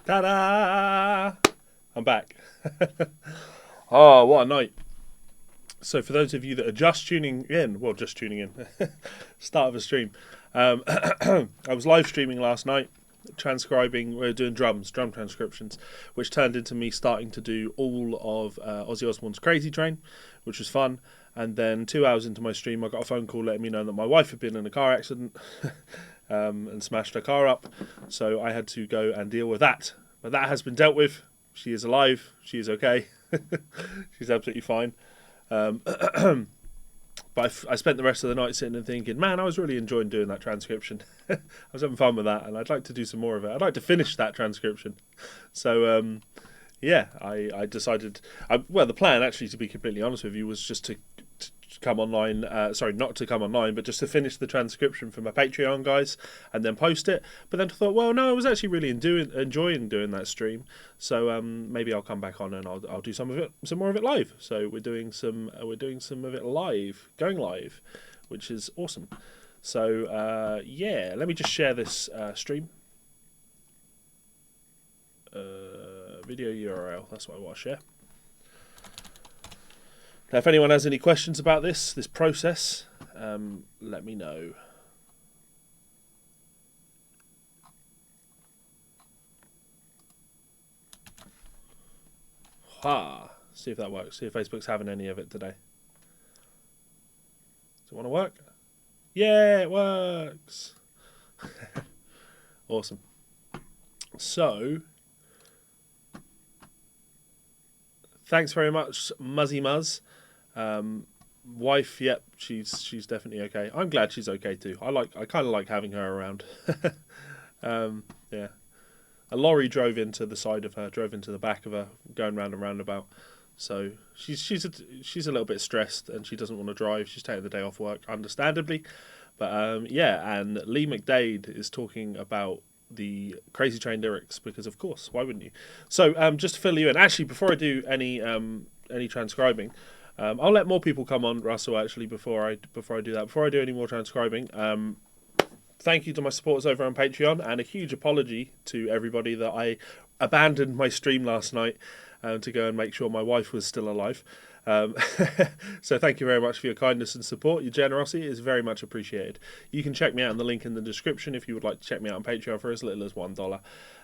Ta-da! I'm back. Oh, what a night. So for those of you that are just tuning in, start of a stream. I was live streaming last night, transcribing, we were doing drum transcriptions, which turned into me starting to do all of Ozzy Osbourne's Crazy Train, which was fun. And then 2 hours into my stream, I got a phone call letting me know that my wife had been in a car accident and smashed her car up. So I had to go and deal with that. But that has been dealt with. She is alive. She is okay. She's absolutely fine. But I spent the rest of the night sitting and thinking, man, I was really enjoying doing that transcription. I was having fun with that, and I'd like to do some more of it. I'd like to finish that transcription. So, yeah, I decided... the plan, actually, to be completely honest with you, was just to come online, not to come online, but just to finish the transcription for my Patreon guys and then post it. But then I thought, well, no, I was actually really enjoying doing that stream, so maybe I'll come back on and I'll do some more of it live. So we're doing some of it live, going live, which is awesome. So yeah, let me just share this stream video URL. That's what I want to share. Now, if anyone has any questions about this process, let me know. See if that works. See if Facebook's having any of it today. Does it want to work? Yeah, it works. Awesome. So, thanks very much, Muzzy Muzz. Wife, yep, she's definitely okay. I'm glad she's okay too. I kind of like having her around. Yeah, a lorry drove into the back of her, going round and roundabout. So she's a little bit stressed and she doesn't want to drive. She's taking the day off work, understandably. But yeah, and Lee McDade is talking about the Crazy Train lyrics because, of course, why wouldn't you? So just to fill you in, actually, before I do any transcribing. I'll let more people come on, Russell, actually, before I do that. Before I do any more transcribing, thank you to my supporters over on Patreon, and a huge apology to everybody that I abandoned my stream last night to go and make sure my wife was still alive. So thank you very much for your kindness and support. Your generosity is very much appreciated. You can check me out in the link in the description if you would like to check me out on Patreon for as little as $1.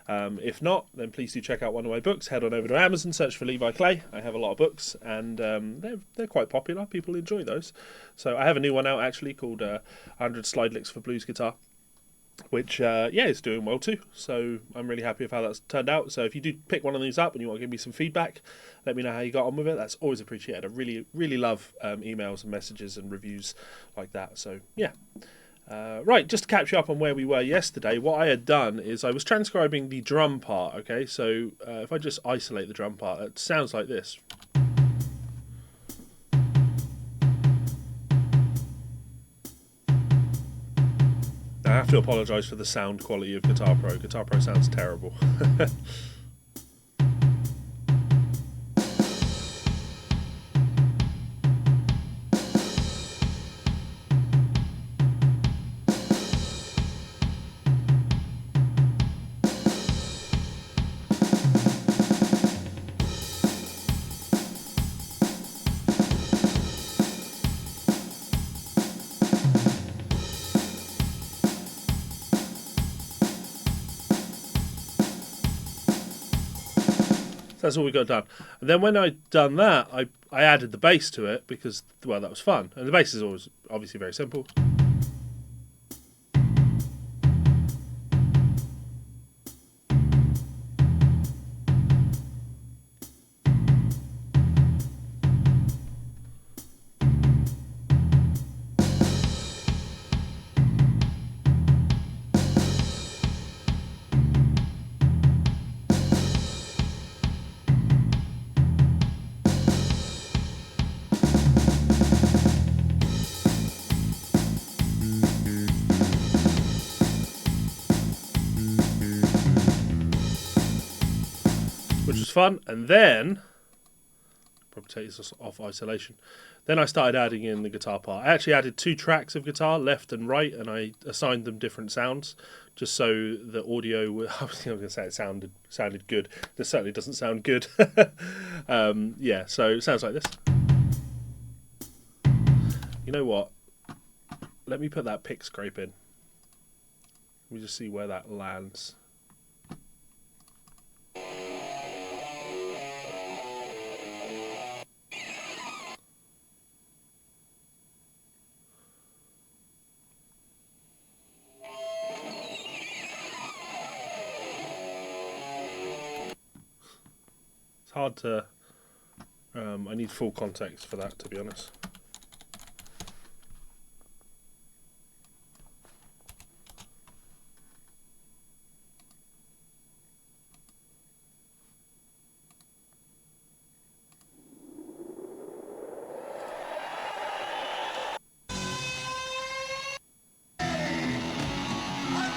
If not, then please do check out one of my books. Head on over to Amazon, search for Levi Clay. I have a lot of books, and they're quite popular. People enjoy those. So I have a new one out actually called 100 Slide Licks for Blues Guitar, which is doing well too. So I'm really happy with how that's turned out. So if you do pick one of these up and you want to give me some feedback, let me know how you got on with it. That's always appreciated. I really, really love emails and messages and reviews like that. So yeah. Right, just to catch you up on where we were yesterday, what I had done is I was transcribing the drum part, okay? So if I just isolate the drum part, it sounds like this. I have to apologise for the sound quality of Guitar Pro. Guitar Pro sounds terrible. That's all we got done. And then when I'd done that, I added the bass to it because, well, that was fun. And the bass is always obviously very simple. Which was fun. And then probably takes us off isolation. Then I started adding in the guitar part. I actually added 2 tracks of guitar, left and right, and I assigned them different sounds, just so the audio. I was going to say it sounded good. This certainly doesn't sound good. Yeah, so it sounds like this. You know what? Let me put that pick scrape in. Let me just see where that lands. It's hard to... I need full context for that, to be honest.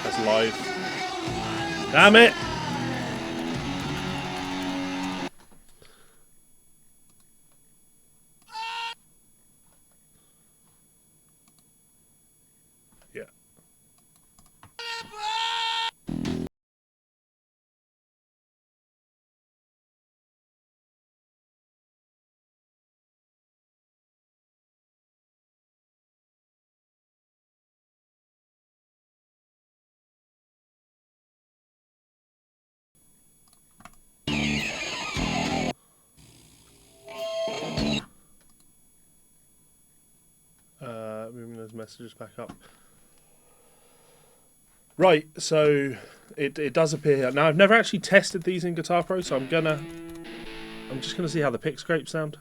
That's live. Damn it! Yeah. Moving those messages back up. Right, so it does appear here. Now I've never actually tested these in Guitar Pro, so I'm just gonna see how the pick scrapes sound.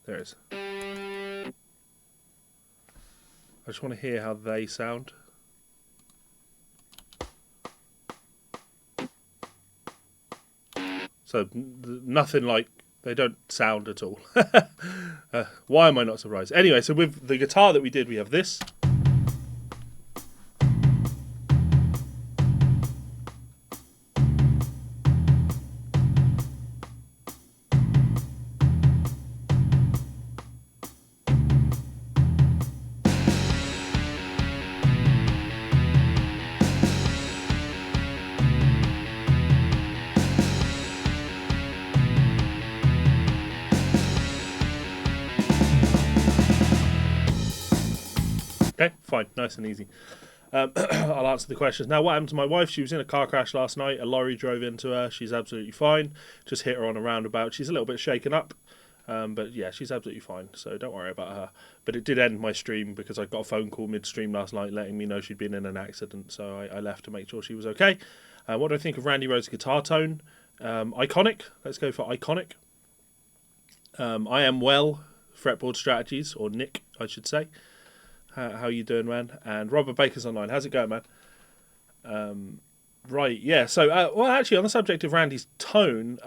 There it is. I just want to hear how they sound. So nothing like, they don't sound at all. Why am I not surprised? Anyway, so with the guitar that we did, we have this. Okay, fine, nice and easy. I'll answer the questions. Now, what happened to my wife? She was in a car crash last night. A lorry drove into her. She's absolutely fine. Just hit her on a roundabout. She's a little bit shaken up. But yeah, she's absolutely fine. So don't worry about her. But it did end my stream because I got a phone call midstream last night letting me know she'd been in an accident. So I left to make sure she was okay. What do I think of Randy Rhoads' guitar tone? Iconic. Let's go for iconic. I am well. Fretboard Strategies, or Nick, I should say. How you doing, man? And Robert Baker's online. How's it going, man? Right, yeah. So, well, actually, on the subject of Randy's tone,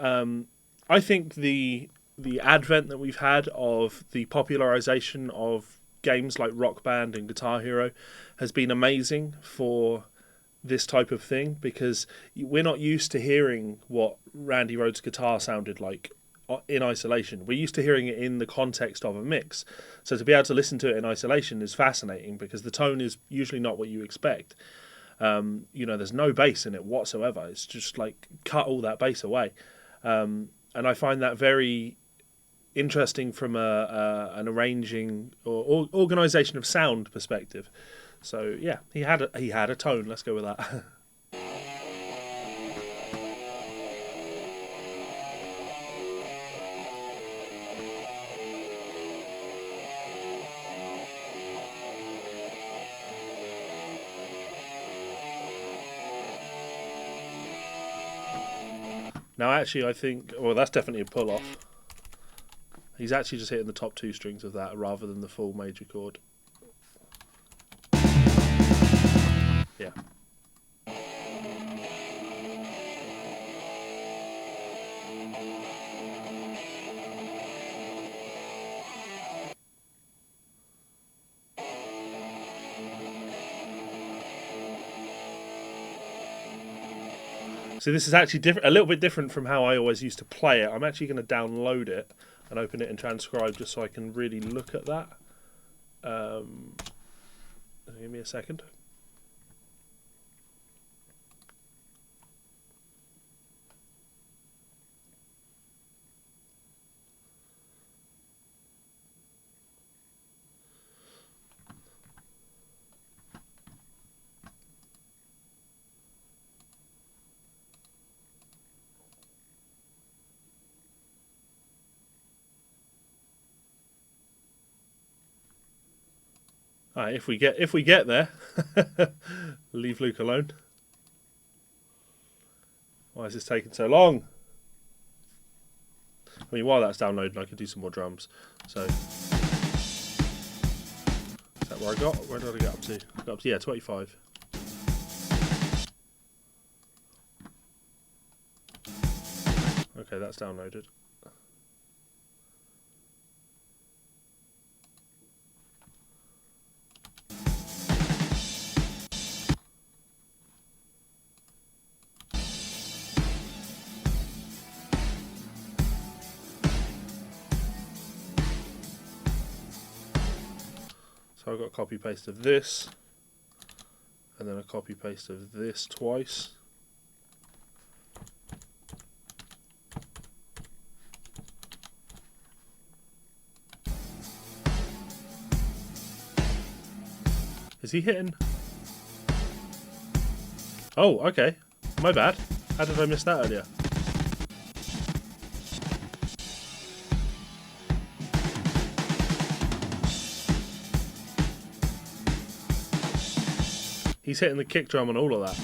I think the advent that we've had of the popularization of games like Rock Band and Guitar Hero has been amazing for this type of thing, because we're not used to hearing what Randy Rhoads' guitar sounded like in isolation. We're used to hearing it in the context of a mix. So to be able to listen to it in isolation is fascinating, because the tone is usually not what you expect. There's no bass in it whatsoever. It's just like cut all that bass away. And I find that very interesting from an arranging or organization of sound perspective. So yeah, he had a tone. Let's go with that. Now, actually, I think... Well, that's definitely a pull-off. He's actually just hitting the top 2 strings of that rather than the full major chord. Yeah. So this is actually different, a little bit different from how I always used to play it. I'm actually going to download it and open it in transcribe just so I can really look at that. Give me a second. Alright, if we get there, leave Luke alone. Why is this taking so long? I mean, while that's downloading, I could do some more drums. So, is that where I got? Where did I get up to? I got up to 25. Okay, that's downloaded. So I've got a copy paste of this, and then a copy paste of this twice. Is he hitting? Oh, okay. My bad. How did I miss that earlier? He's hitting the kick drum and all of that.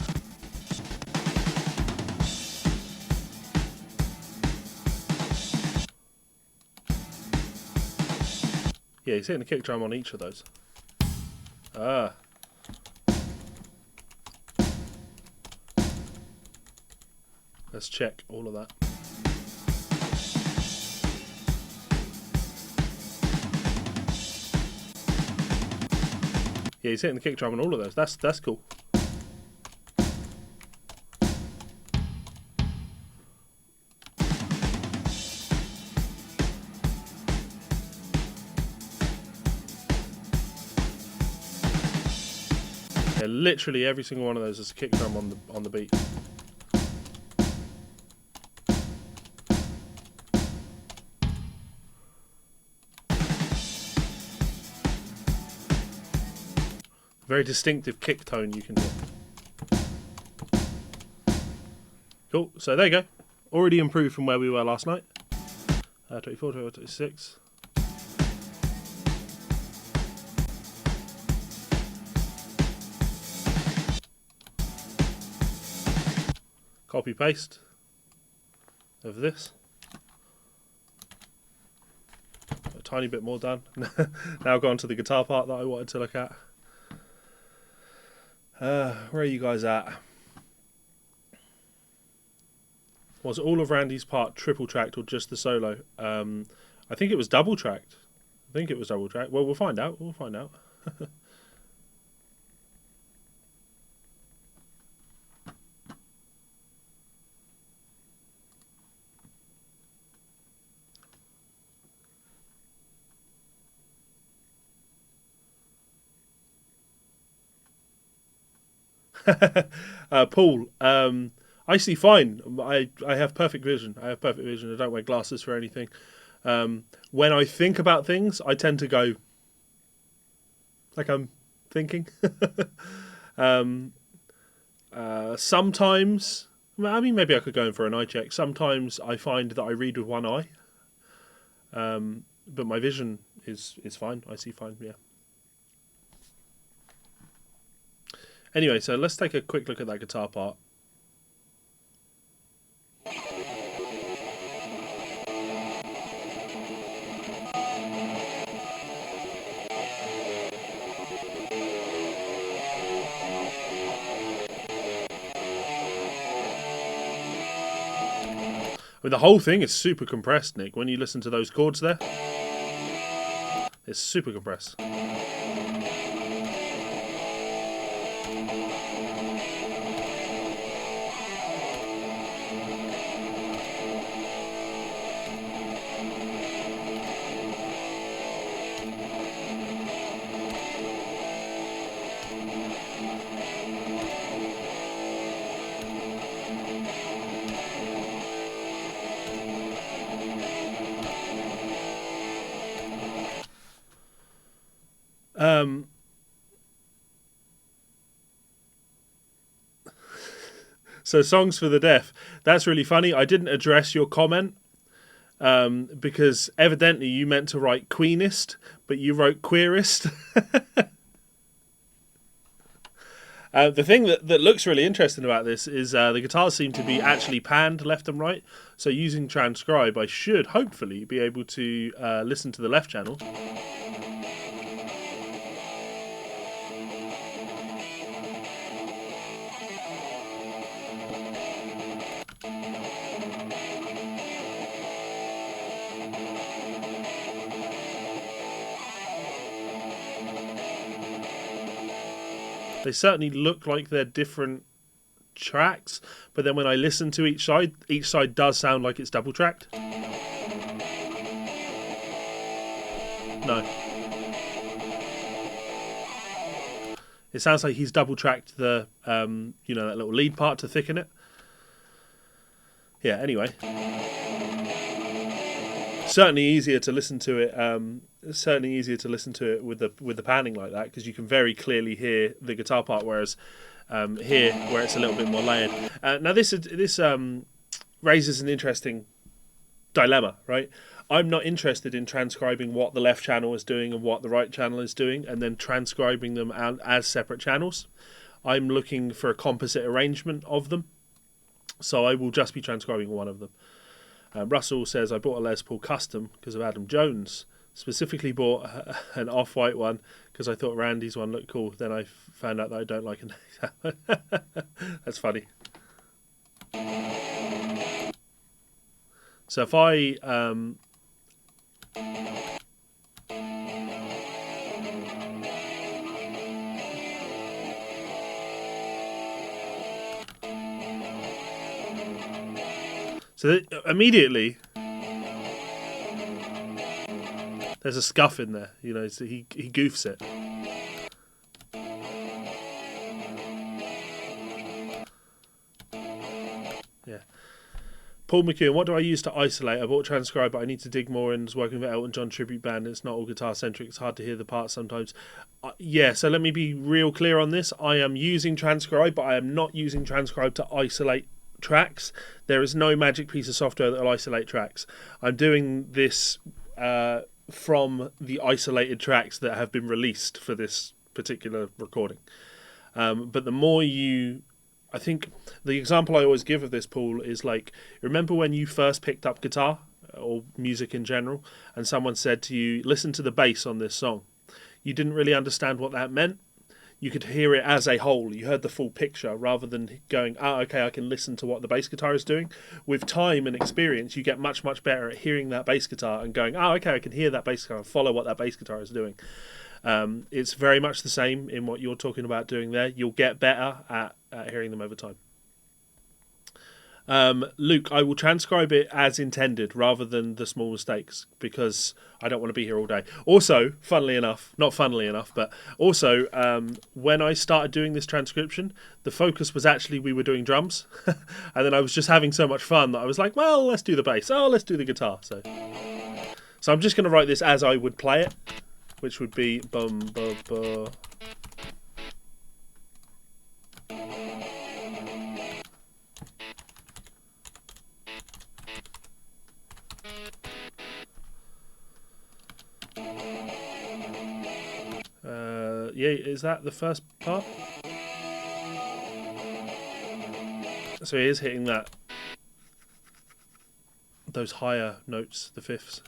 Yeah, he's hitting the kick drum on each of those. Ah. Let's check all of that. Yeah, he's hitting the kick drum on all of those. That's cool. Yeah, literally every single one of those is a kick drum on the beat. Very distinctive kick tone you can hear. Cool, so there you go. Already improved from where we were last night. 24, 26. Copy paste of this. A tiny bit more done. Now go on to the guitar part that I wanted to look at. Where are you guys at? Was all of Randy's part triple tracked or just the solo? I think it was double tracked. Well, we'll find out. Paul, I see fine. I have perfect vision. I don't wear glasses for anything. When I think about things, I tend to go like I'm thinking. Sometimes, I mean, maybe I could go in for an eye check. Sometimes I find that I read with one eye, but my vision is fine. I see fine. Yeah. Anyway, so let's take a quick look at that guitar part. I mean, the whole thing is super compressed, Nick. When you listen to those chords there, it's super compressed. Um, so songs for the deaf. That's really funny. I didn't address your comment because evidently you meant to write queenist, but you wrote queerist. The thing that looks really interesting about this is the guitars seem to be actually panned left and right. So using transcribe, I should hopefully be able to listen to the left channel. They certainly look like they're different tracks, but then when I listen to each side does sound like it's double tracked. No. It sounds like he's double tracked the, you know, that little lead part to thicken it. Yeah, anyway. Certainly easier to listen to it. Certainly easier to listen to it with the panning like that, because you can very clearly hear the guitar part, whereas here, where it's a little bit more layered. Now this raises an interesting dilemma, right? I'm not interested in transcribing what the left channel is doing and what the right channel is doing, and then transcribing them as separate channels. I'm looking for a composite arrangement of them, so I will just be transcribing one of them. Russell says, I bought a Les Paul Custom because of Adam Jones. Specifically bought an off-white one because I thought Randy's one looked cool. Then I found out that I don't like it. That's funny. So if I... So immediately, there's a scuff in there. You know, so he goofs it. Yeah. Paul McEwen, what do I use to isolate? I bought Transcribe, but I need to dig more in. Working with Elton John tribute band, it's not all guitar centric. It's hard to hear the parts sometimes. Yeah, so let me be real clear on this. I am using Transcribe, but I am not using Transcribe to isolate tracks. There is no magic piece of software that will isolate tracks. I'm doing this from the isolated tracks that have been released for this particular recording. But the more you... I think the example I always give of this, Paul, is like, remember when you first picked up guitar or music in general and someone said to you, listen to the bass on this song. You didn't really understand what that meant. You could hear it as a whole. You heard the full picture rather than going, okay, I can listen to what the bass guitar is doing. With time and experience, you get much, much better at hearing that bass guitar and going, okay, I can hear that bass guitar and follow what that bass guitar is doing. It's very much the same in what you're talking about doing there. You'll get better at hearing them over time. Luke, I will transcribe it as intended rather than the small mistakes because I don't want to be here all day. Also, funnily enough, not funnily enough, but also when I started doing this transcription, the focus was actually we were doing drums. And then I was just having so much fun that I was like, well, let's do the bass. Oh, let's do the guitar. So I'm just going to write this as I would play it, which would be bum, bum, bum. Yeah, is that the first part? So he is hitting those higher notes, the fifths.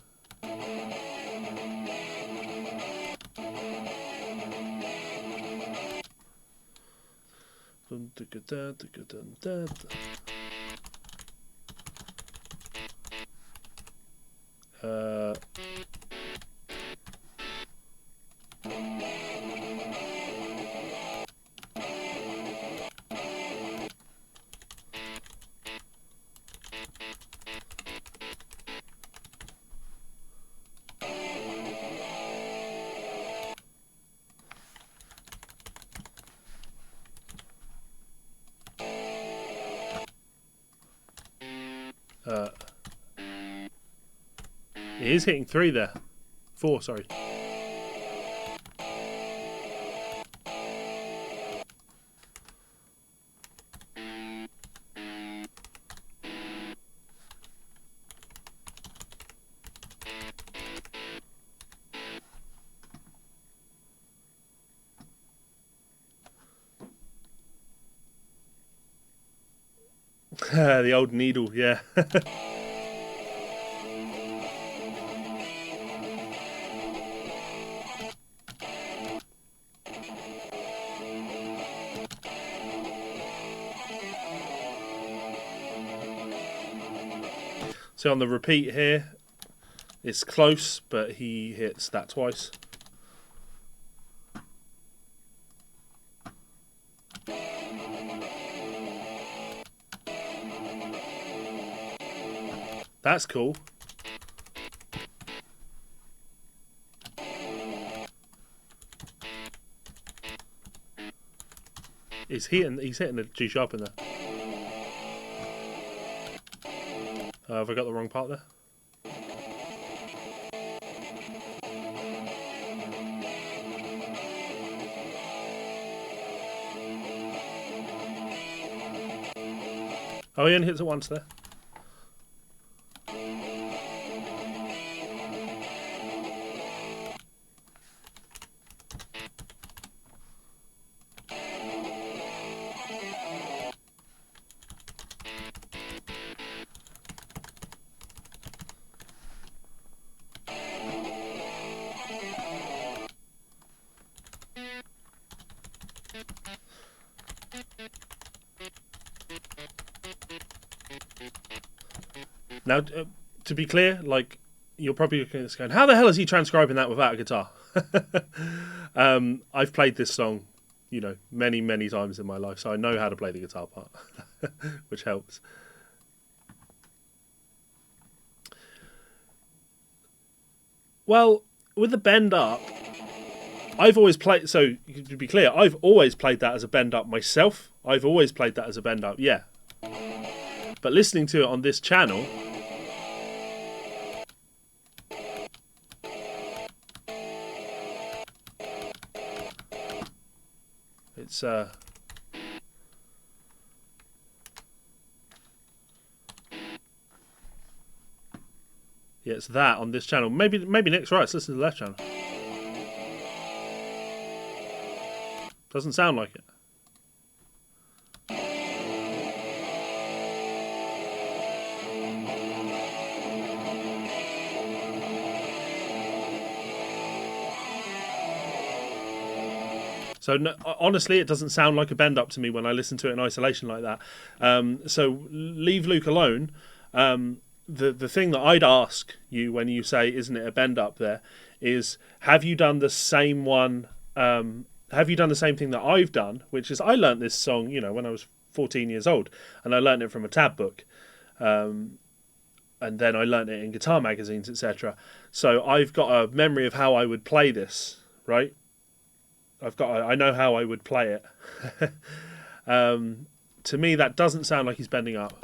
He is hitting 3 there. 4, sorry. The old needle, yeah. So on the repeat here, it's close, but he hits that twice. That's cool. He's hitting the G sharp in there. Have I got the wrong part there? Oh, he only hits it once there. Now, to be clear, like, you're probably looking at this going, how the hell is he transcribing that without a guitar? I've played this song, many, many times in my life, so I know how to play the guitar part, which helps. Well, with the bend up, I've always played, so to be clear, I've always played that as a bend up myself. I've always played that as a bend up, yeah. But listening to it on this channel, it's yeah, it's that on this channel. Maybe next, right? Let's listen to the left channel. Doesn't sound like it. So no, honestly, it doesn't sound like a bend up to me when I listen to it in isolation like that. So leave Luke alone. The thing that I'd ask you when you say, "Isn't it a bend up?" there is, have you done the same one? Have you done the same thing that I've done? Which is, I learnt this song, when I was 14 years old, and I learnt it from a tab book, and then I learnt it in guitar magazines, etc. So I've got a memory of how I would play this, right? I know how I would play it. To me, that doesn't sound like he's bending up.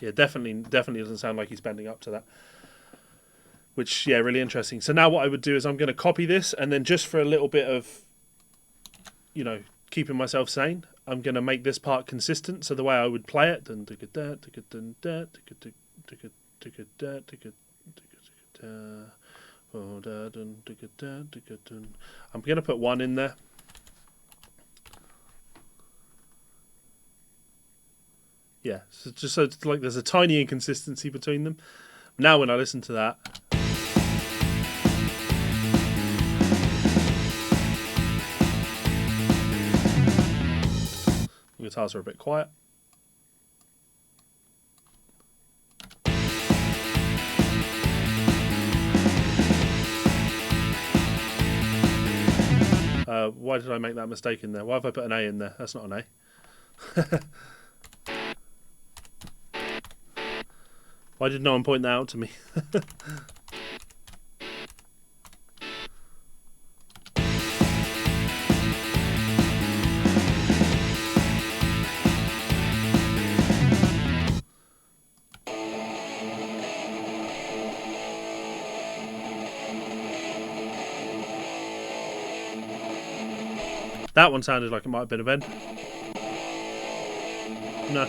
Yeah, definitely doesn't sound like he's bending up to that. Which, yeah, really interesting. So now what I would do is I'm going to copy this, and then just for a little bit of, keeping myself sane, I'm going to make this part consistent. So the way I would play it, I'm going to put one in there. Yeah, so just so it's like there's a tiny inconsistency between them. Now when I listen to that, the guitars are a bit quiet. Why did I make that mistake in there? Why have I put an A in there? That's not an A. Why did no one point that out to me? That one sounded like it might have been a bend. No.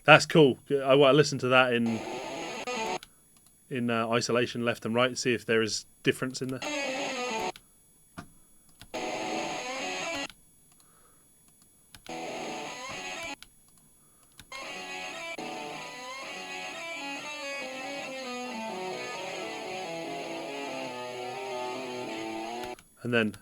That's cool. I want to listen to that in isolation, left and right, see if there is difference in there. And then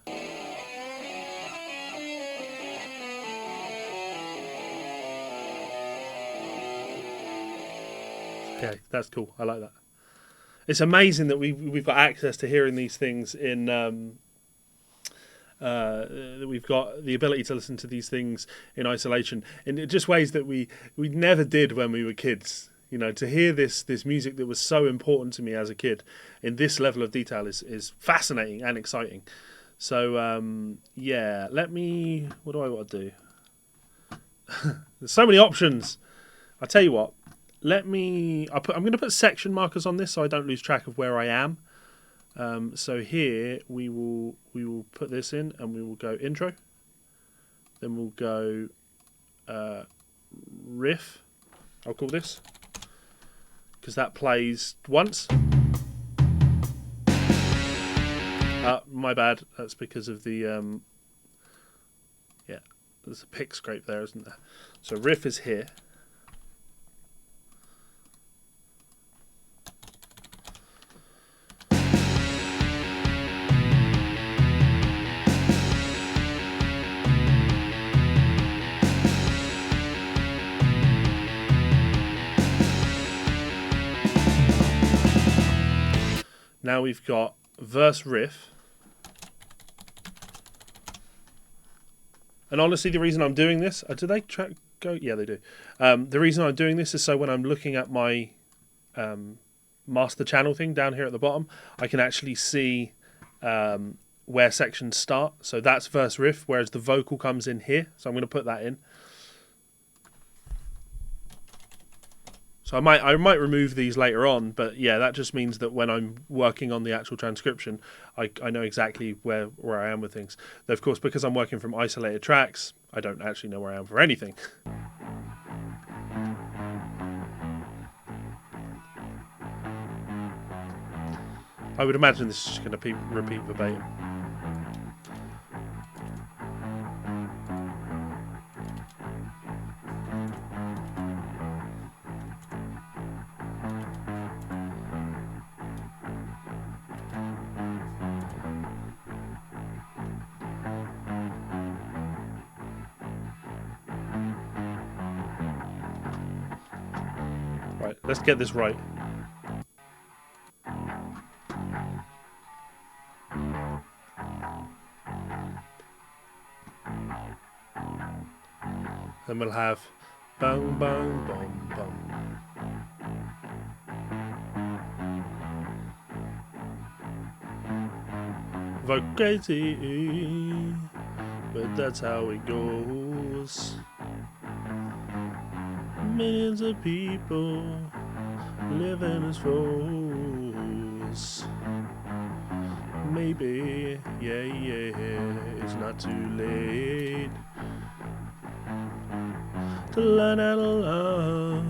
okay, that's cool. I like that. It's amazing that we've got access to hearing these things in that we've got the ability to listen to these things in isolation in just ways that we never did when we were kids. You know, to hear this music that was so important to me as a kid in this level of detail is fascinating and exciting. So yeah, let me. What do I want to do? There's so many options. I tell you what. I'm going to put section markers on this so I don't lose track of where I am. So here we will put this in and we will go intro. Then we'll go riff. I'll call this because that plays once. My bad. That's because of the yeah. There's a pick scrape there, isn't there? So riff is here. Now we've got verse riff. And honestly, the reason I'm doing this, do they track go? Yeah, they do. The reason I'm doing this is so when I'm looking at my master channel thing down here at the bottom, I can actually see where sections start. So that's verse riff, whereas the vocal comes in here. So I'm going to put that in. So I might remove these later on, but yeah, that just means that when I'm working on the actual transcription, I know exactly where I am with things. Though of course, because I'm working from isolated tracks, I don't actually know where I am for anything. I would imagine this is just going to repeat verbatim. Right, let's get this right. Then we'll have bang, bang, bum, bum. Vote crazy, but that's how it goes. Millions of people living as foes. Maybe, yeah, it's not too late to learn how to love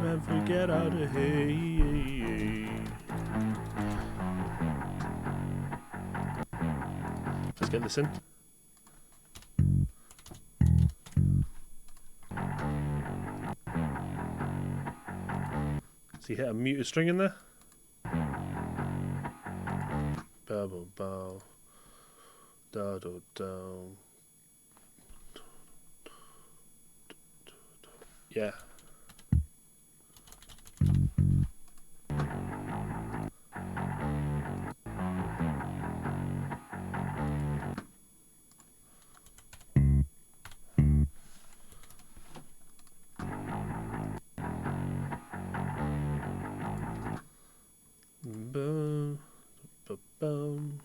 and forget how to hate. Let's get this in. So you hit a muted string in there. Bow, bow, bow. Da, da, da. Yeah. Boom, boom, boom.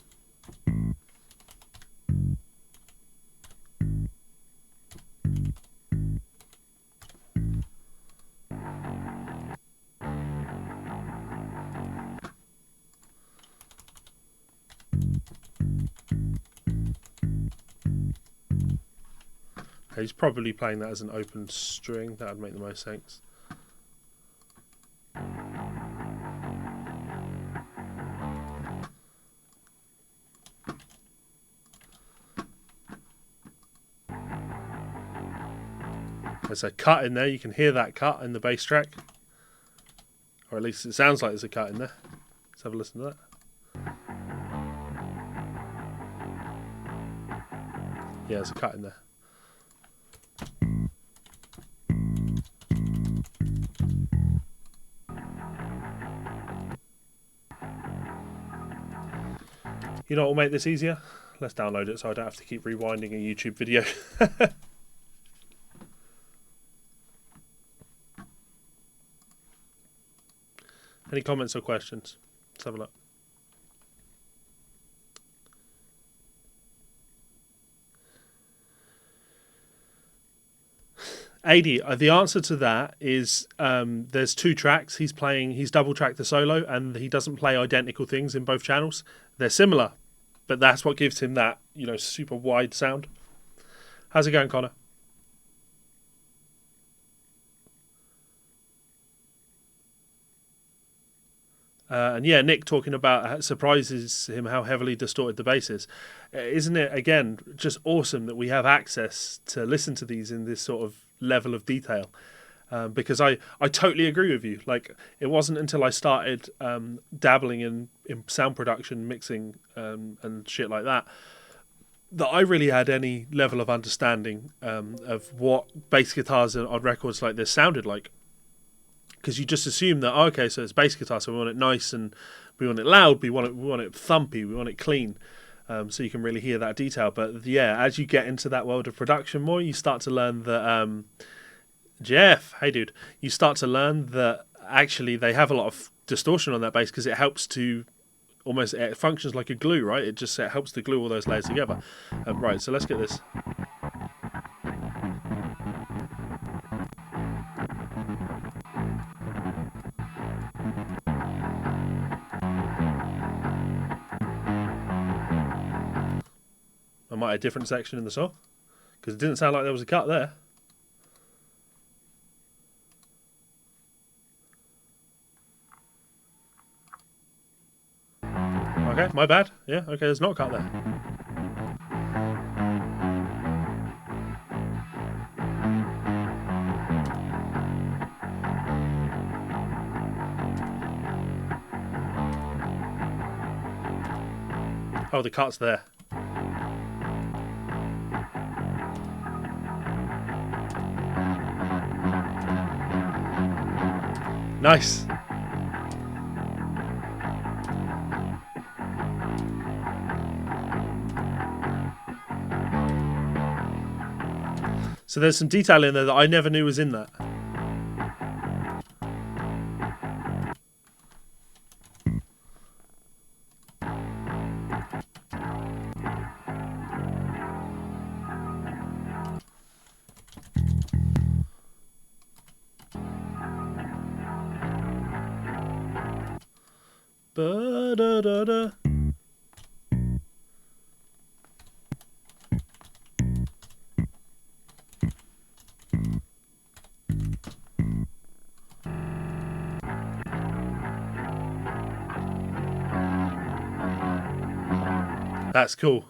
He's probably playing that as an open string. That would make the most sense. There's a cut in there. You can hear that cut in the bass track. Or at least it sounds like there's a cut in there. Let's have a listen to that. Yeah, there's a cut in there. You know what will make this easier? Let's download it so I don't have to keep rewinding a YouTube video. Any comments or questions? Let's have a look. AD, the answer to that is there's 2 tracks. He's double tracked the solo, and he doesn't play identical things in both channels. They're similar, but that's what gives him that, you know, super wide sound. How's it going, Connor? And yeah, Nick talking about how it surprises him how heavily distorted the bass is. Isn't it, again, just awesome that we have access to listen to these in this sort of level of detail? Because I totally agree with you. Like, it wasn't until I started dabbling in sound production, mixing, and shit like that, that I really had any level of understanding of what bass guitars on records like this sounded like. Because you just assume that, oh, okay, so it's bass guitar, so we want it nice and we want it loud, we want it thumpy, we want it clean, so you can really hear that detail. But yeah, as you get into that world of production more, you start to learn that Jeff, hey dude, you start to learn that actually they have a lot of distortion on that bass because it helps to almost, it functions like a glue, right? It helps to glue all those layers together. Right, so let's get this. I might have a different section in the song because it didn't sound like there was a cut there. Okay, my bad. Yeah, okay, there's not a cut there. Oh, the cut's there. Nice. So there's some detail in there that I never knew was in that. Ba-da-da-da. That's cool.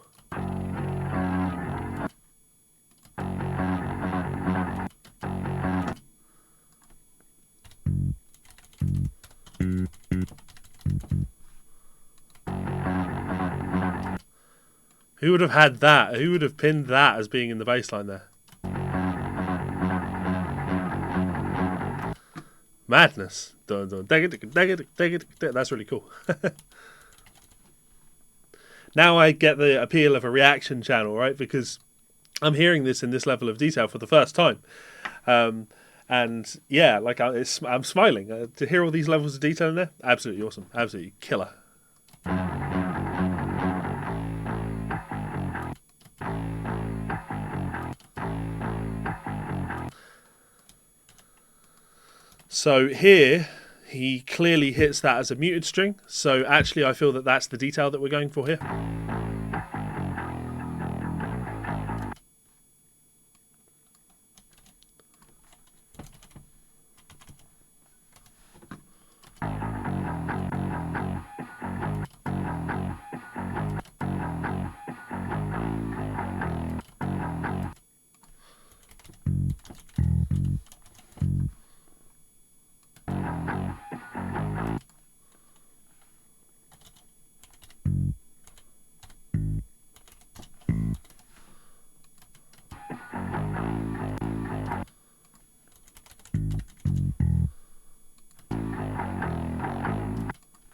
Who would have had that? Who would have pinned that as being in the bass line there? Madness. That's really cool. Now I get the appeal of a reaction channel, right? Because I'm hearing this in this level of detail for the first time. And yeah, like I'm smiling. To hear all these levels of detail in there, absolutely awesome. Absolutely killer. So here, he clearly hits that as a muted string. So actually, I feel that that's the detail that we're going for here.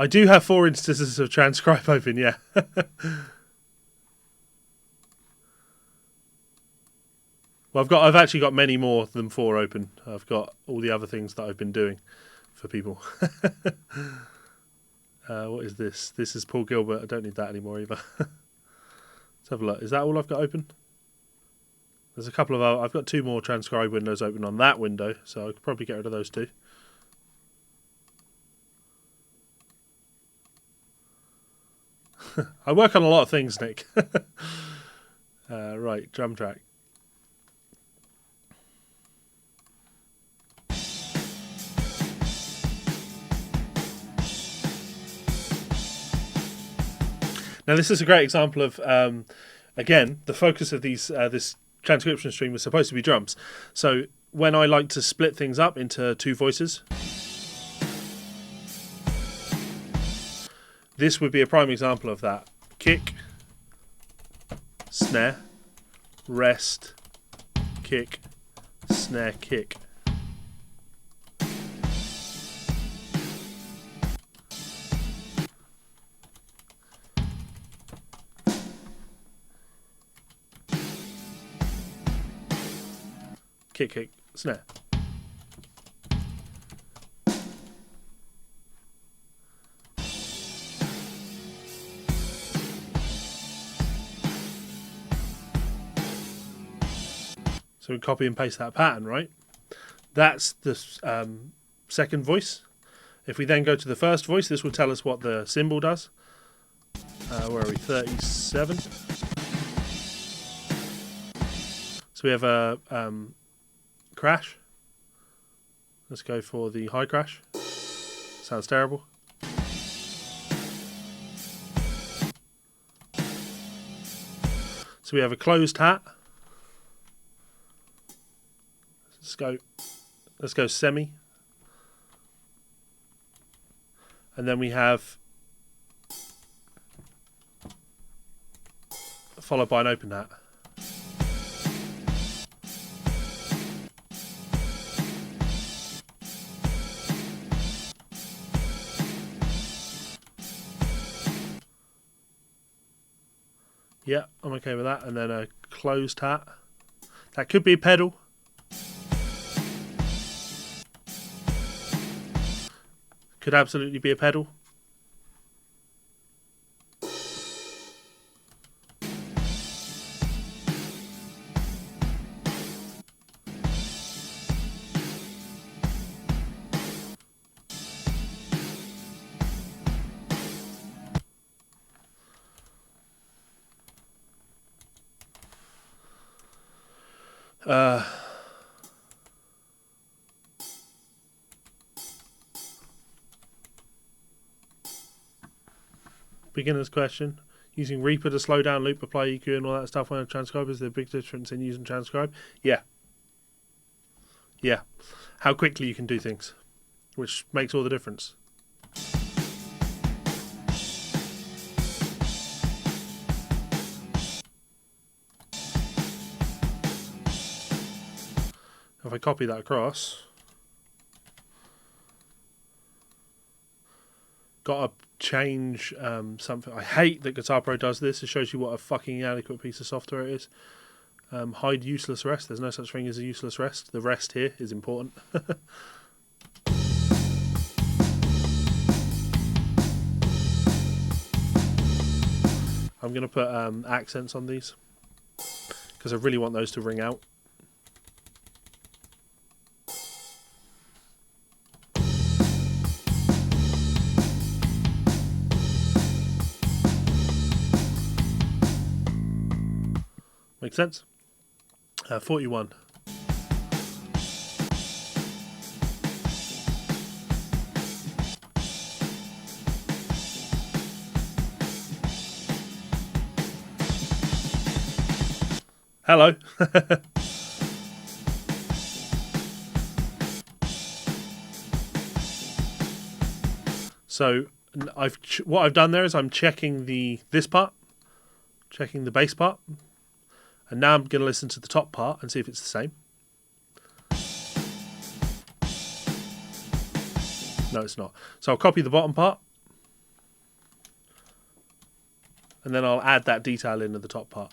I do have 4 instances of transcribe open, yeah. Well, I've actually got many more than 4 open. I've got all the other things that I've been doing for people. What is this? This is Paul Gilbert. I don't need that anymore either. Let's have a look. Is that all I've got open? There's a couple of other, I've got 2 more transcribe windows open on that window, so I could probably get rid of those 2. I work on a lot of things, Nick. Right, drum track. Now this is a great example of, again, the focus of this transcription stream was supposed to be drums. So when I like to split things up into 2 voices, this would be a prime example of that. Kick, snare, rest, kick, snare, kick. Kick, kick, snare. So we copy and paste that pattern, right? That's the second voice. If we then go to the first voice, this will tell us what the cymbal does. Where are we? 37. So we have a crash. Let's go for the high crash. Sounds terrible. So we have a closed hat. Let's go semi. And then we have followed by an open hat. Yeah, I'm okay with that. And then a closed hat. That could be a pedal. Could absolutely be a pedal. Beginner's question. Using Reaper to slow down, loop, apply EQ and all that stuff when I transcribe, is there a big difference in using transcribe? Yeah. Yeah. How quickly you can do things, which makes all the difference. If I copy that across, got to change something. I hate that Guitar Pro does this. It shows you what a fucking inadequate piece of software it is. Hide useless rest. There's no such thing as a useless rest. The rest here is important. I'm going to put accents on these because I really want those to ring out. Make sense? 41. Hello. So what I've done there is I'm checking this part, checking the bass part. And now I'm going to listen to the top part and see if it's the same. No, it's not. So I'll copy the bottom part. and then I'll add that detail into the top part.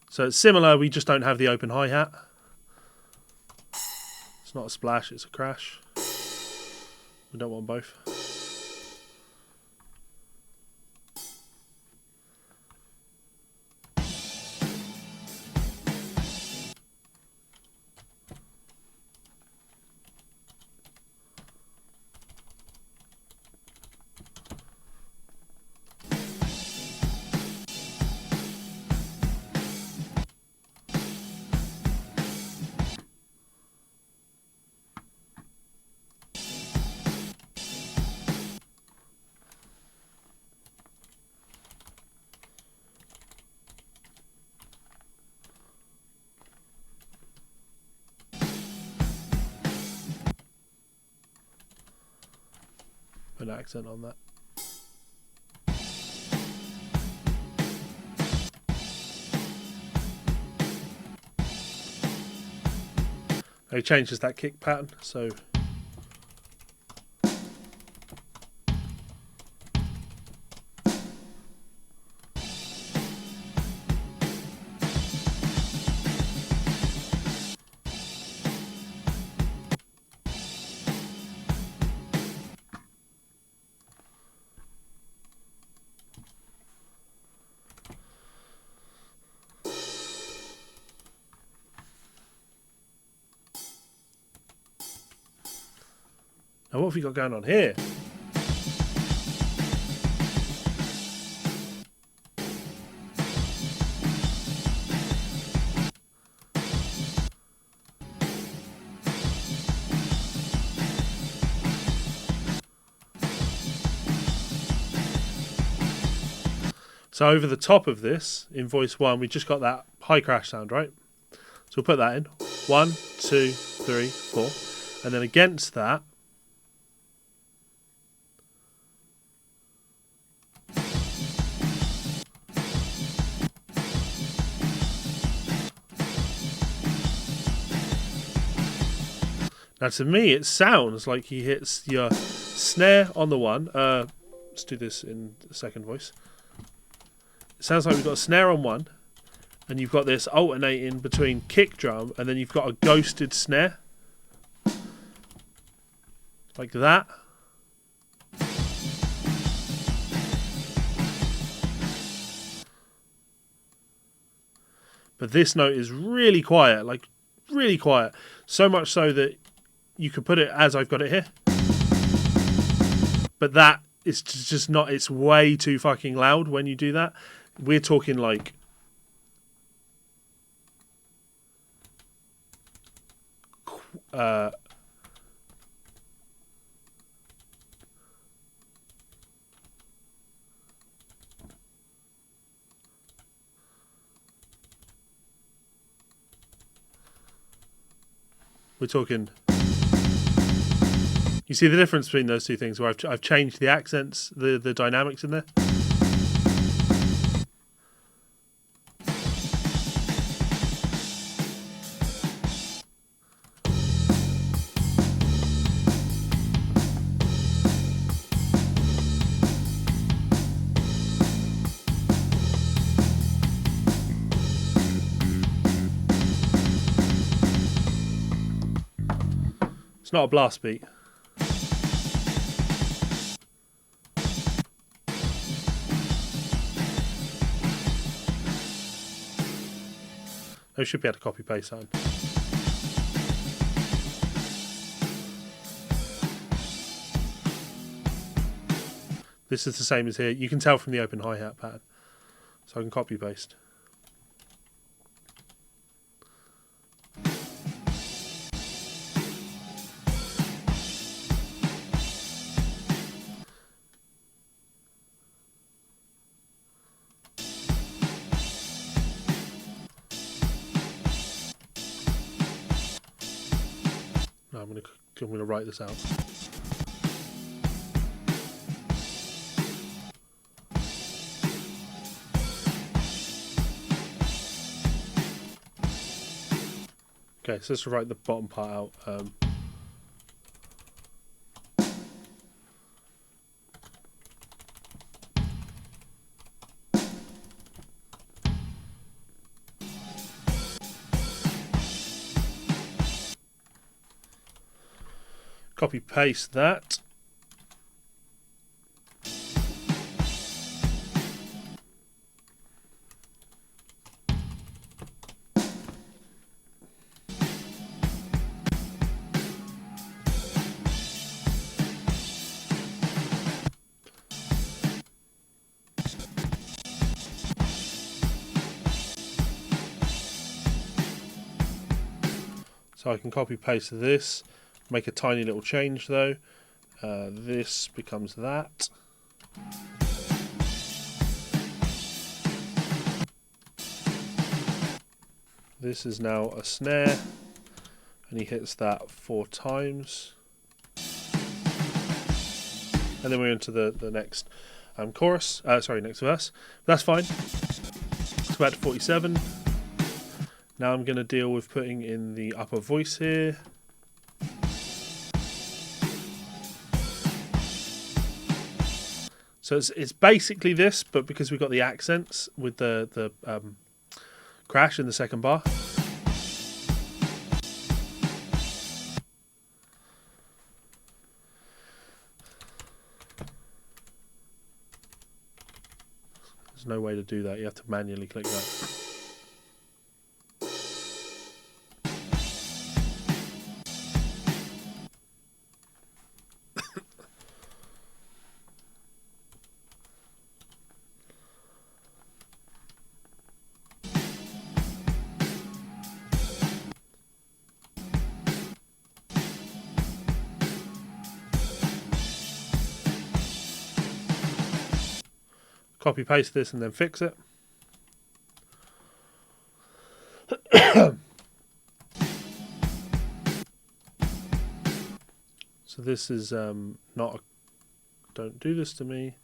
So it's similar, we just don't have the open hi-hat. It's not a splash, it's a crash. We don't want both. Put an accent on that. It changes that kick pattern, so now what have we got going on here? So over the top of this, in voice 1, we just got that high crash sound, right? So we'll put that in. 1, 2, 3, 4. And then against that, now to me it sounds like he hits your snare on the one. Let's do this in the second voice. It sounds like we've got a snare on one, and you've got this alternating between kick drum, and then you've got a ghosted snare. Like that. But this note is really quiet, like really quiet. So much so that you could put it as I've got it here. But that is just not, it's way too fucking loud when you do that. We're talking like we're talking. You see the difference between those two things where I've changed the accents, the dynamics in there? It's not a blast beat. I should be able to copy paste that. This is the same as here. You can tell from the open hi-hat pattern. So I can copy paste. No, I'm gonna write this out. Okay, so let's write the bottom part out. Copy paste that. So I can copy paste this, make a tiny little change though. This becomes that. This is now a snare, and he hits that 4 times. And then we're into the next chorus, next verse. That's fine. It's back to 47. Now I'm going to deal with putting in the upper voice here. So it's basically this, but because we've got the accents with the crash in the second bar. There's no way to do that. You have to manually click that. Copy paste this and then fix it. So this is not a, don't do this to me.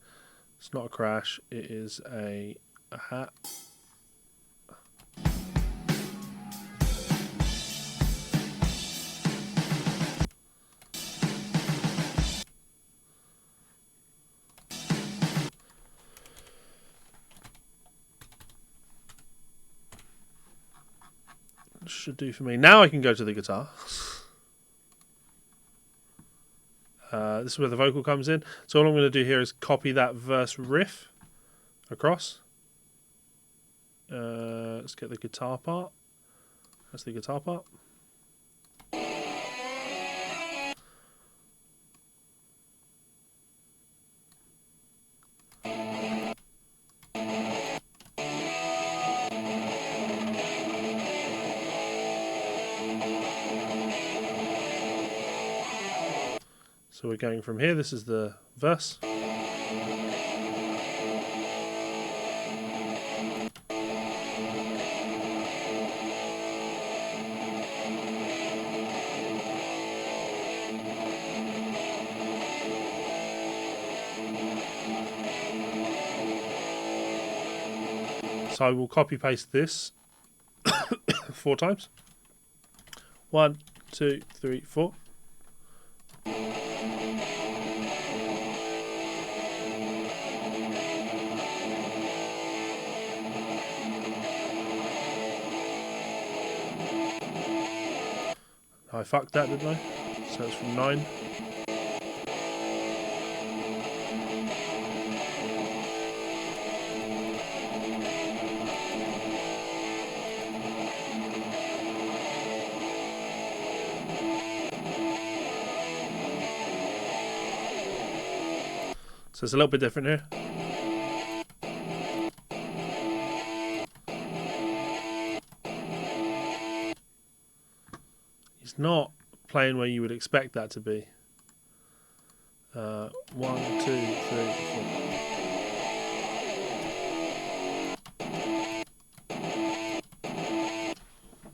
It's not a crash, it is a hat. Should do for me. Now I can go to the guitar. This is where the vocal comes in. So all I'm going to do here is copy that verse riff across. Let's get the guitar part. That's the guitar part. So we're going from here, this is the verse. So I will copy paste this 4 times. 1, 2, 3, 4. I fucked that, didn't I? So it's from 9. So it's a little bit different here. It's not playing where you would expect that to be. 1, 2, 3, 4.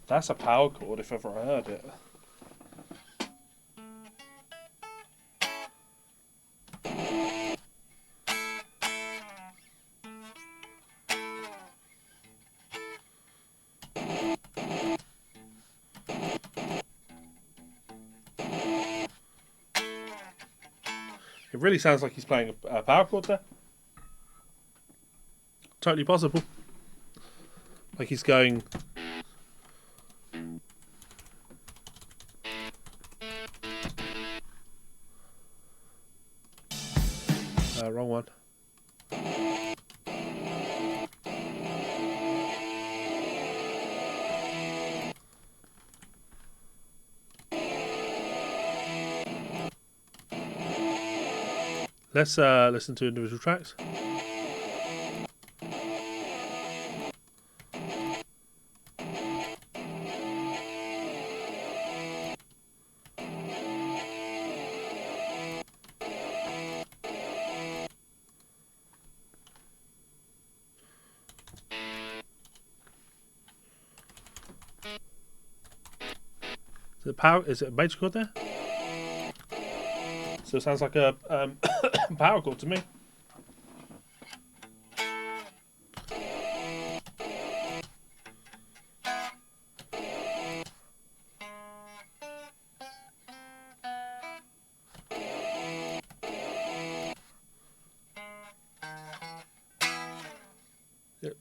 That's a power chord if ever I heard it. It really sounds like he's playing a power chord there. Totally possible. Like he's going. Wrong one. Let's listen to individual tracks. Is it a major chord there? So it sounds like a power chord to me. Yep.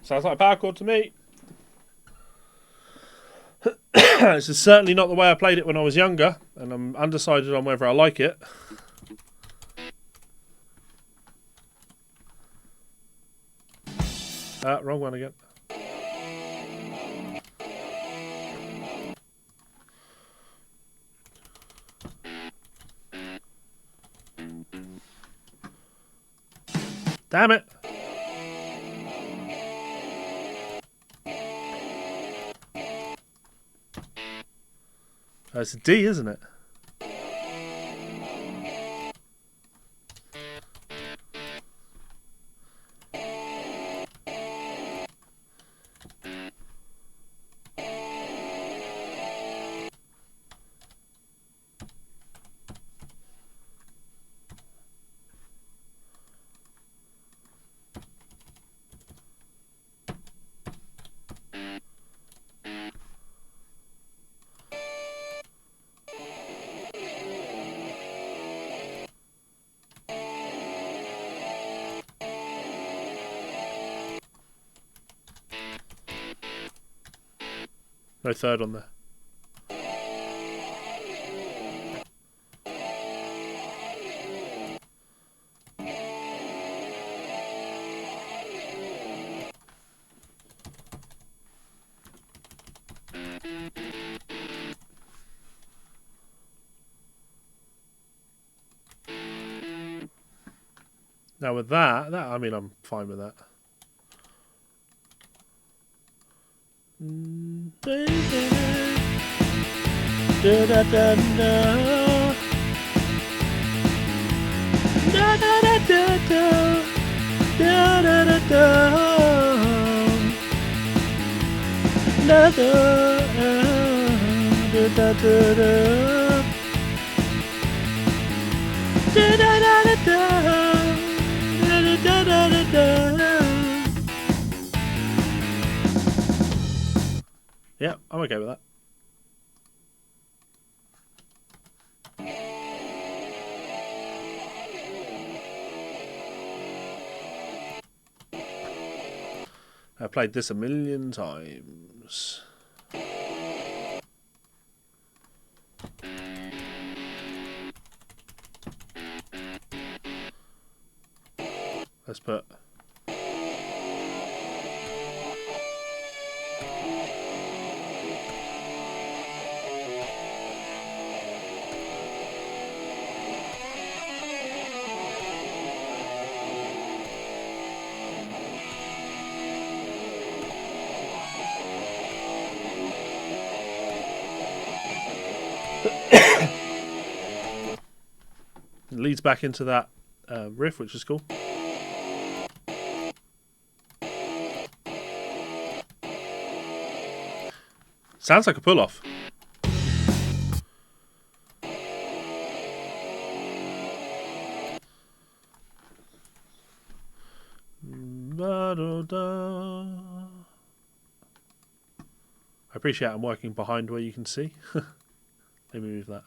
Sounds like a power chord to me. This is certainly not the way I played it when I was younger, and I'm undecided on whether I like it. Wrong one again. Damn it! It's a D, isn't it? No third on there. Now with that, I mean, I'm fine with that. Baby, da da da da, da da da da da, da da da da, da da da da da, da da da da, da da da. Yeah, I'm okay with that. I've played this a million times. Let's put... It leads back into that riff, which is cool. Sounds like a pull-off. I appreciate I'm working behind where you can see. Let me move that.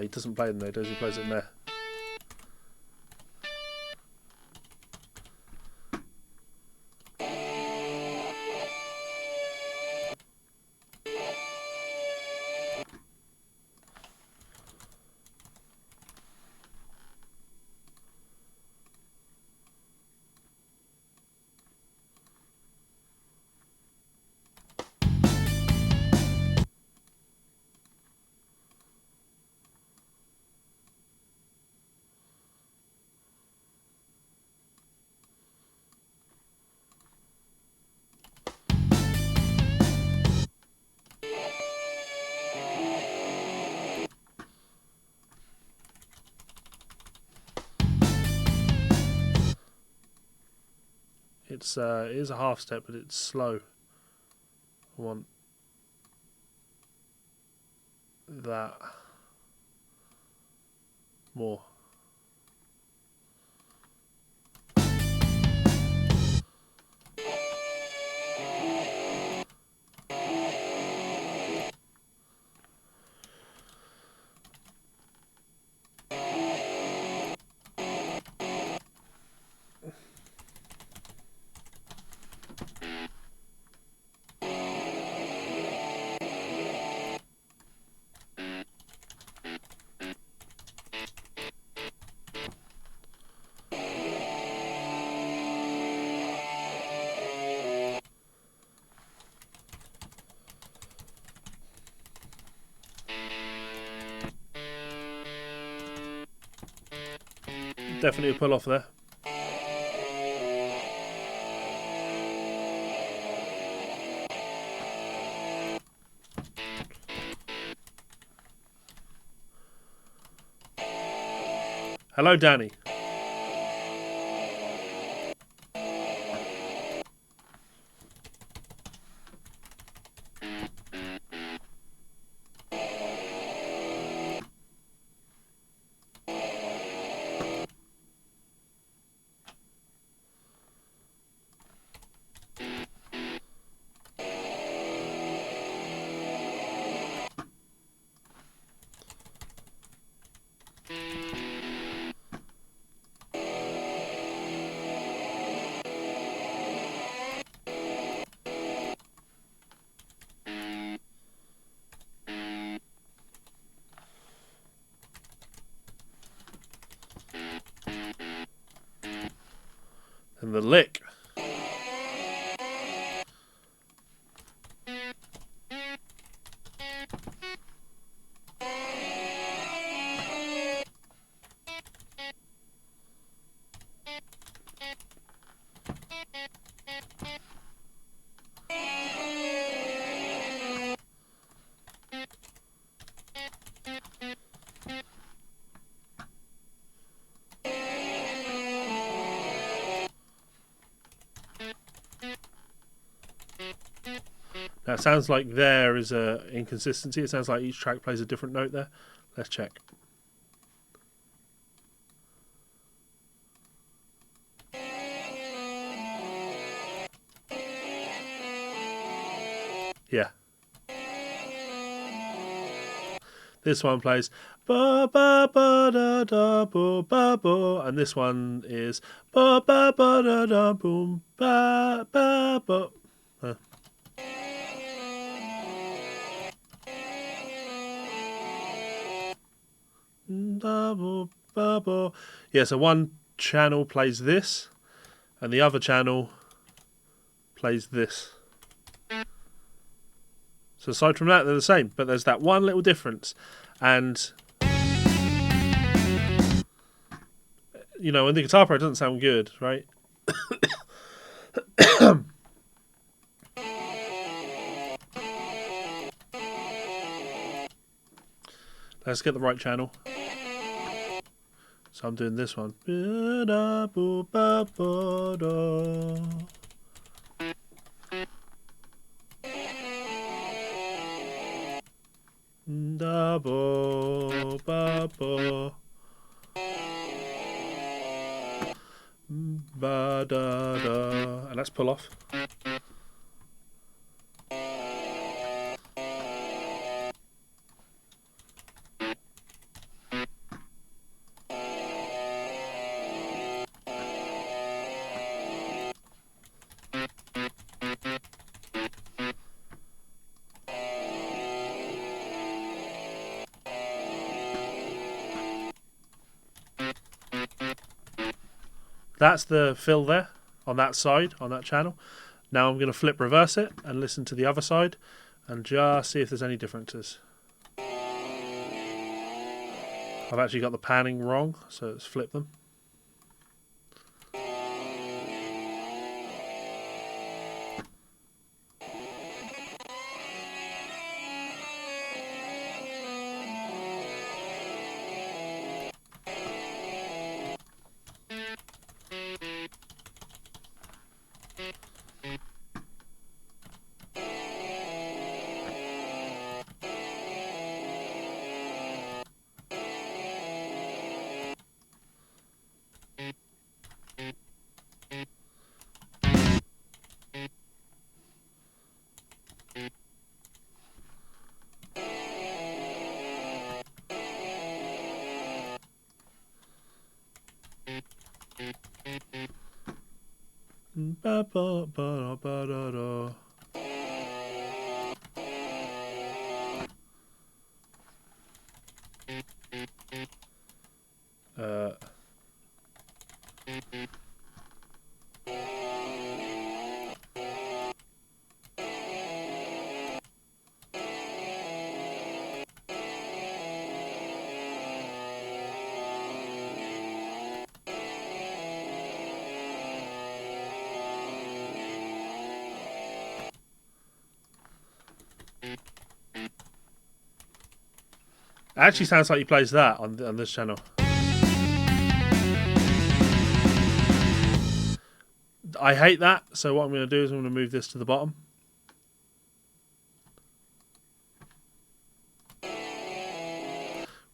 he doesn't play them there, does he? He plays it in there. It is a half step, but it's slow. I want that more. Definitely a pull off there. Hello, Danny. And the lick. Now it sounds like there is a inconsistency. It sounds like each track plays a different note there. Let's check. Yeah. This one plays ba ba ba da da bo ba bo, and this one is ba ba ba da da boom ba ba ba. Yeah, so one channel plays this, and the other channel plays this. So aside from that, they're the same, but there's that one little difference. And, you know, when the guitar player doesn't sound good, right? Let's get the right channel. So I'm doing this one. Da bo ba bo ba da da, and let's pull off. That's the fill there on that side, on that channel. Now I'm going to flip reverse it and listen to the other side and just see if there's any differences. I've actually got the panning wrong, so let's flip them. Ba, ba, ba, ba, da, da. It actually sounds like he plays that on this channel. I hate that, so what I'm going to do is I'm going to move this to the bottom.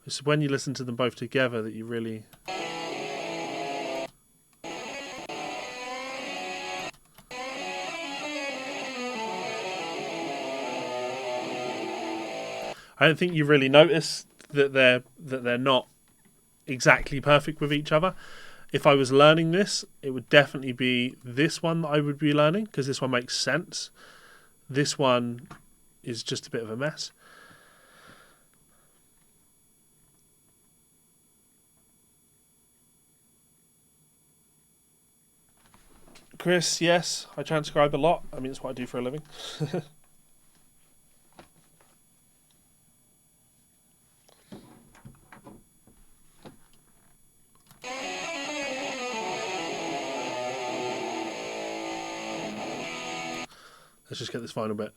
It's when you listen to them both together that you really... I don't think you really notice that they're not exactly perfect with each other. If I was learning this, it would definitely be this one that I would be learning, because this one makes sense. This one is just a bit of a mess. Chris, yes, I transcribe a lot. I mean, it's what I do for a living. Let's just get this final bit.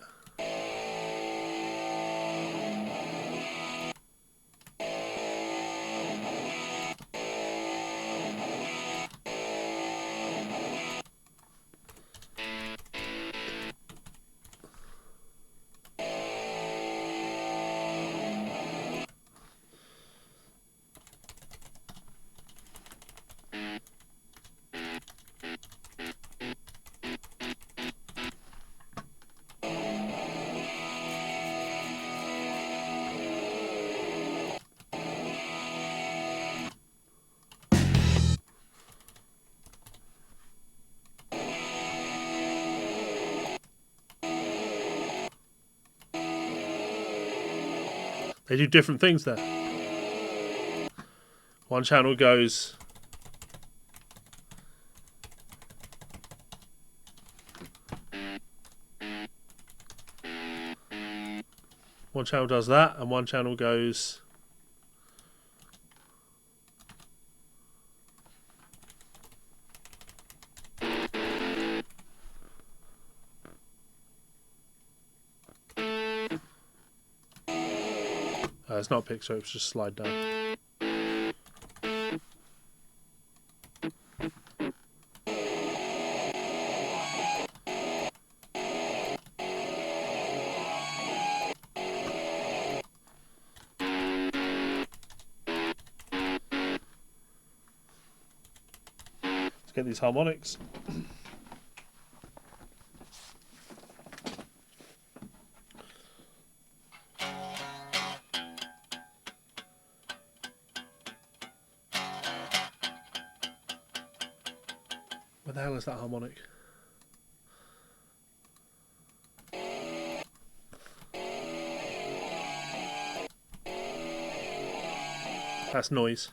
They do different things there. One channel goes... One channel does that, and one channel goes... it's not pick, so it's just slide down. Let's get these harmonics. Where the hell is that harmonic? That's noise.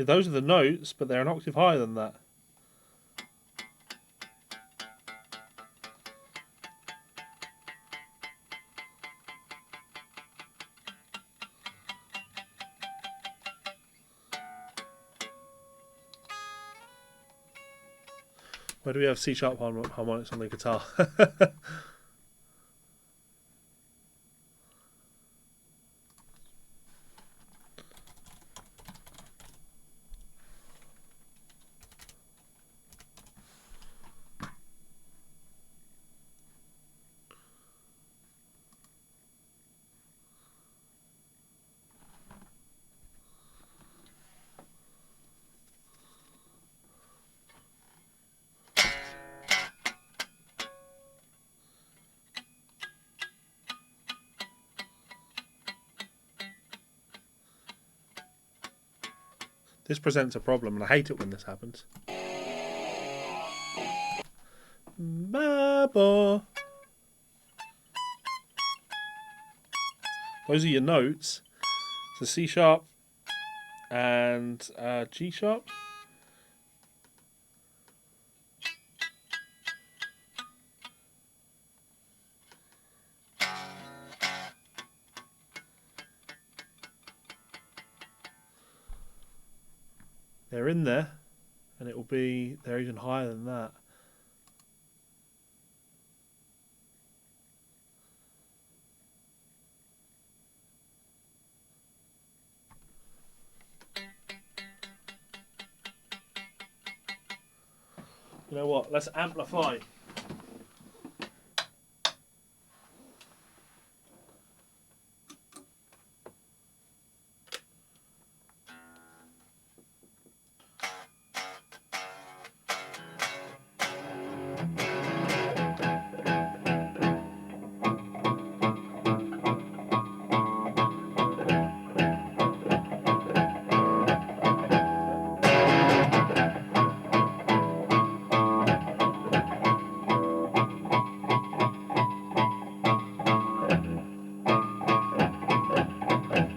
Yeah, those are the notes, but they're an octave higher than that. Where do we have C sharp harmonics on the guitar? This presents a problem, and I hate it when this happens. Babo. Those are your notes. So C sharp and G sharp. They're in there, and it will be, they're even higher than that. You know what? Let's amplify.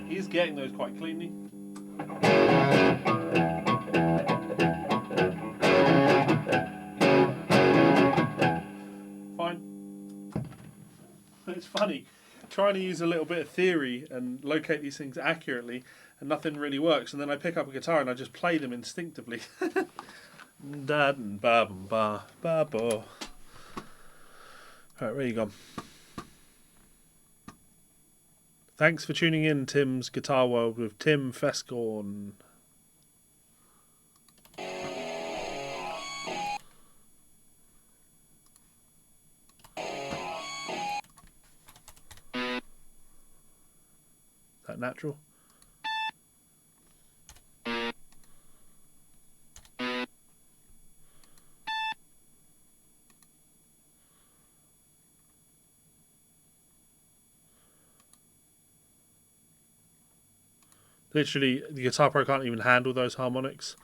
He's getting those quite cleanly. Fine. It's funny. Trying to use a little bit of theory and locate these things accurately, and nothing really works. And then I pick up a guitar and I just play them instinctively. Alright, where you gone? Thanks for tuning in, Tim's Guitar World with Tim Fescorn. Is that natural? Literally, the Guitar Pro can't even handle those harmonics.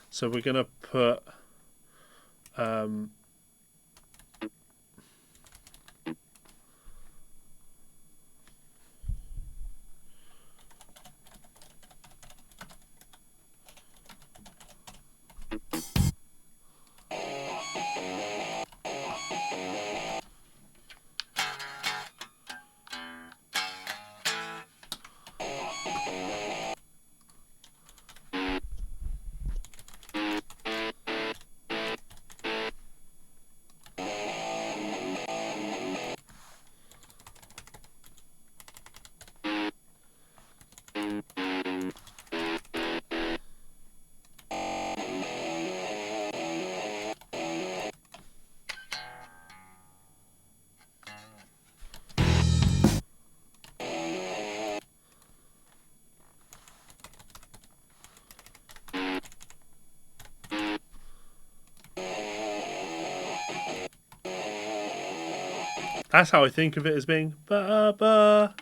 So we're going to put... That's how I think of it as being. Ba-ba.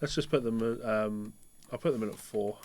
Let's just put them. I'll put them in at 4.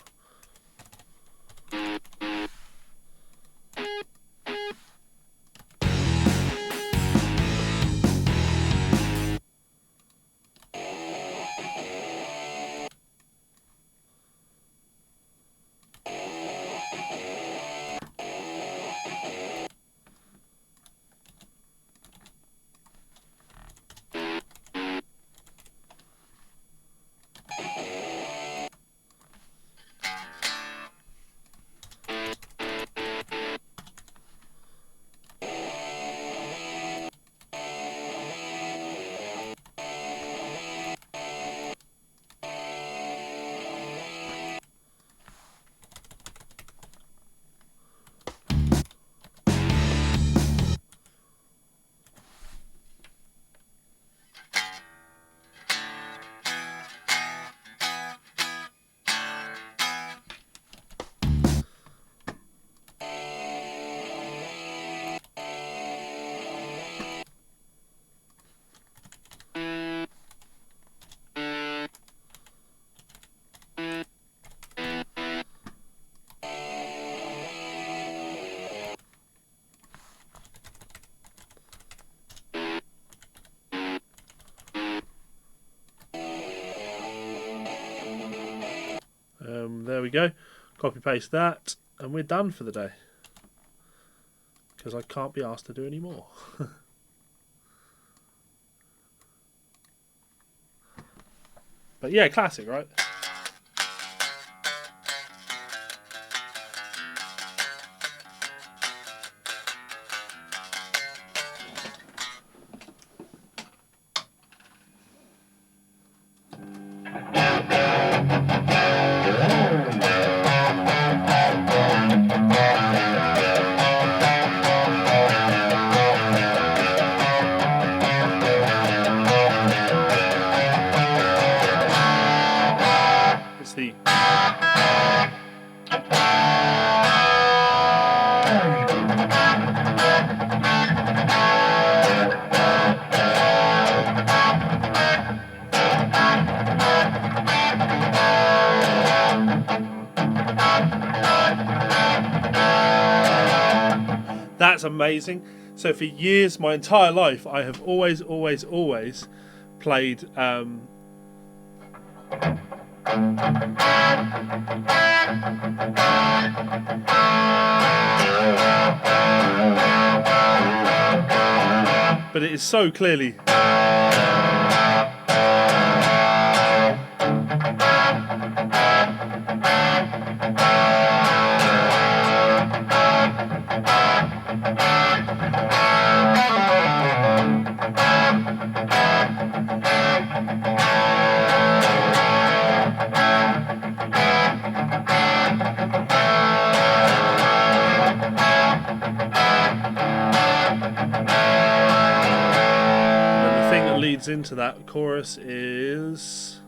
there we go. Copy paste that, and we're done for the day. Because I can't be asked to do any more. But yeah, classic, right? It's the... That's amazing. So for years, my entire life, I have always played but it is so clearly leads into that chorus is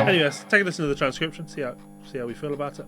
anyways, take a listen to the transcription, see how we feel about it.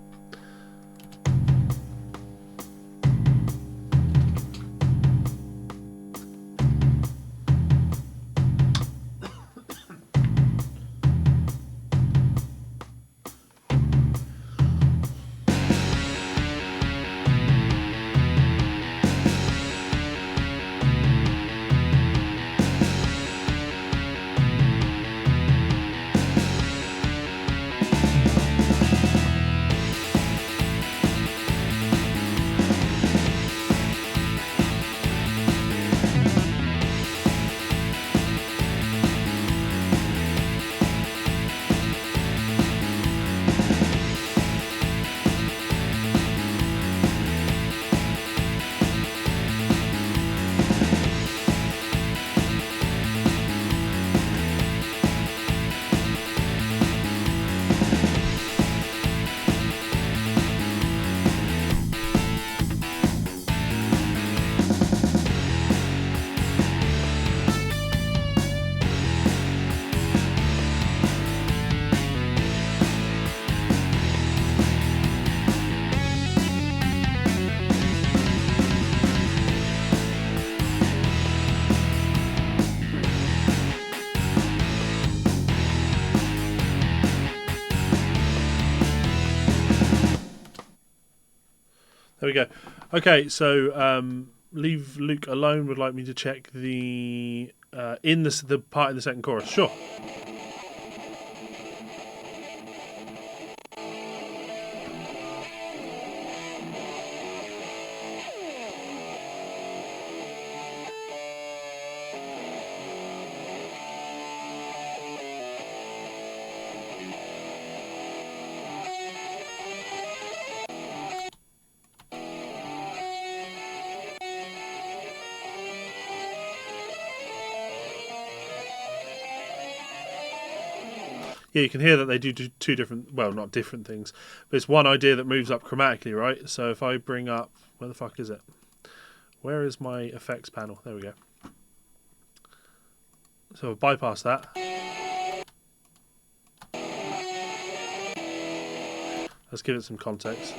There we go. Okay, so Leave Luke Alone would like me to check the the part in the second chorus. Sure. Yeah, you can hear that they do two different, well, not different things, but it's one idea that moves up chromatically, right? So if I bring up, where the fuck is it? Where is my effects panel? There we go. So I'll bypass that. Let's give it some context. 3,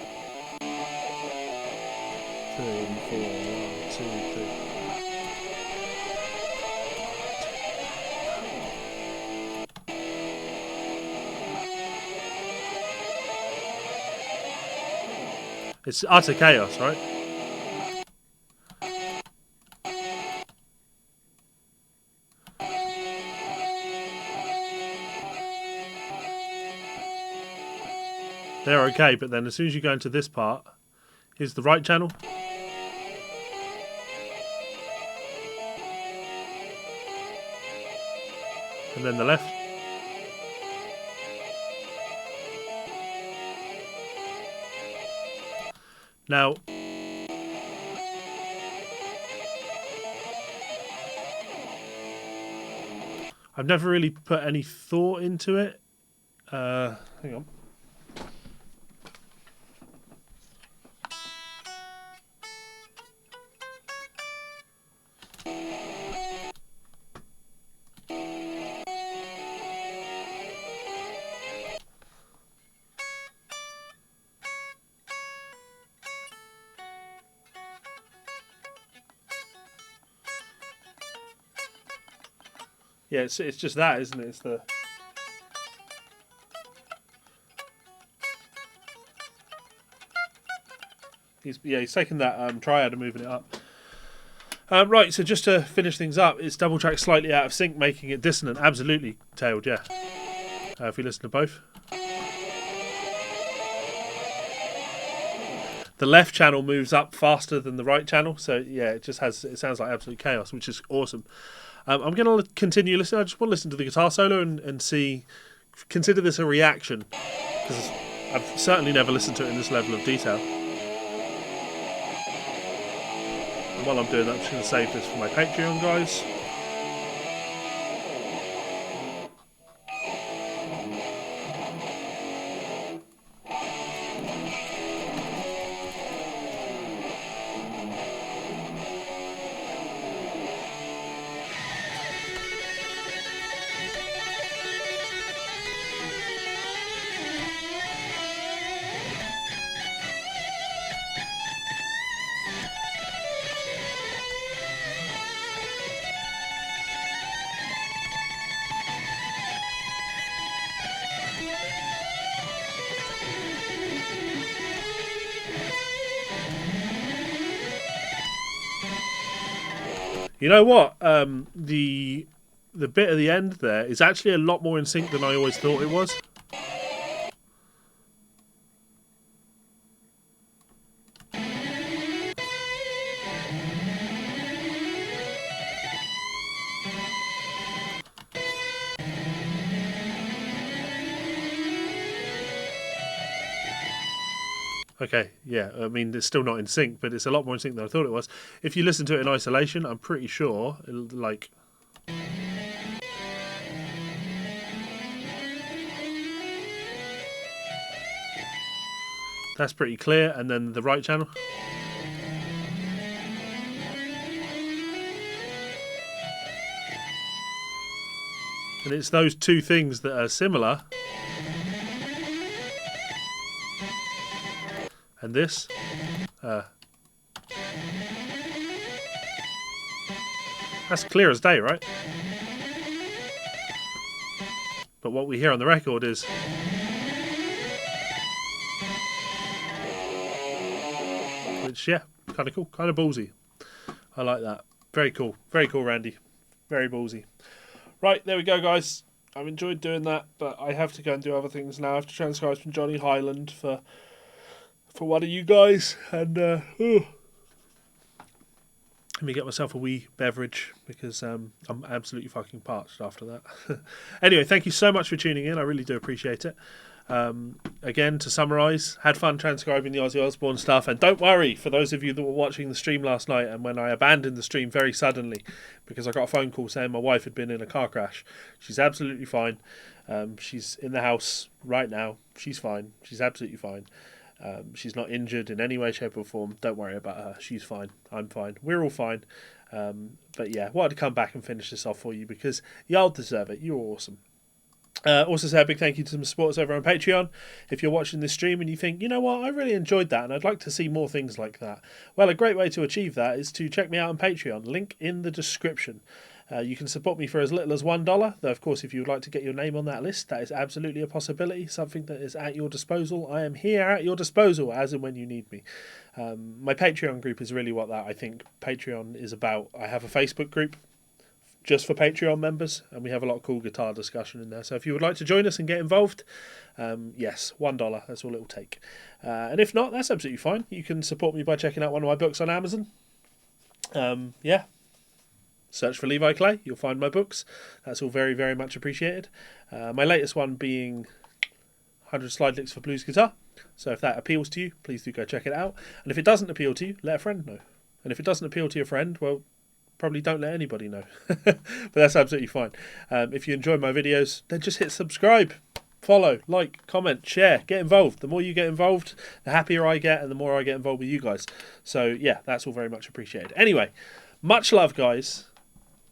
4, 1, 2, 3. It's utter chaos, right? They're okay, but then as soon as you go into this part, here's the right channel. And then the left. Now, I've never really put any thought into it. Hang on. Yeah, it's just that, isn't it? It's the... He's taking that triad and moving it up. Right, so just to finish things up, it's double track slightly out of sync, making it dissonant. Absolutely tailed, yeah. If we listen to both. The left channel moves up faster than the right channel, so yeah, it sounds like absolute chaos, which is awesome. I'm going to continue listening. I just want to listen to the guitar solo and see, consider this a reaction, because I've certainly never listened to it in this level of detail. And while I'm doing that, I'm just going to save this for my Patreon, guys. You know what? The bit at the end there is actually a lot more in sync than I always thought it was. Okay, yeah, I mean, it's still not in sync, but it's a lot more in sync than I thought it was. If you listen to it in isolation, I'm pretty sure it'll, like... That's pretty clear, and then the right channel. And it's those two things that are similar. And this. That's clear as day, right? But what we hear on the record is... Which, yeah, kind of cool, kind of ballsy. I like that. Very cool, Randy. Very ballsy. Right, there we go, guys. I've enjoyed doing that, but I have to go and do other things now. I have to transcribe from Johnny Highland for one of you guys, and let me get myself a wee beverage, because I'm absolutely fucking parched after that. Anyway, thank you so much for tuning in. I really do appreciate it. Again, to summarise, had fun transcribing the Ozzy Osbourne stuff, and don't worry, for those of you that were watching the stream last night and when I abandoned the stream very suddenly because I got a phone call saying my wife had been in a car crash, she's absolutely fine. She's in the house right now. She's fine. She's absolutely fine. She's not injured in any way, shape or form. Don't worry about her. She's fine. I'm fine. We're all fine. But yeah, wanted to come back and finish this off for you because y'all deserve it. You're awesome. Also say a big thank you to some supporters over on Patreon. If you're watching this stream and you think, you know what, I really enjoyed that and I'd like to see more things like that. Well, a great way to achieve that is to check me out on Patreon. Link in the description. You can support me for as little as $1, though of course if you would like to get your name on that list, that is absolutely a possibility, something that is at your disposal. I am here at your disposal as and when you need me. My Patreon group is really what that I think Patreon is about. I have a Facebook group just for Patreon members, and we have a lot of cool guitar discussion in there. So if you would like to join us and get involved, yes, $1, that's all it will take. And if not, that's absolutely fine. You can support me by checking out one of my books on Amazon. Yeah. Search for Levi Clay, you'll find my books. That's all very, very much appreciated. My latest one being 100 Slide Licks for Blues Guitar. So if that appeals to you, please do go check it out. And if it doesn't appeal to you, let a friend know. And if it doesn't appeal to your friend, well, probably don't let anybody know. But that's absolutely fine. If you enjoy my videos, then just hit subscribe, follow, like, comment, share, get involved. The more you get involved, the happier I get and the more I get involved with you guys. So yeah, that's all very much appreciated. Anyway, much love, guys.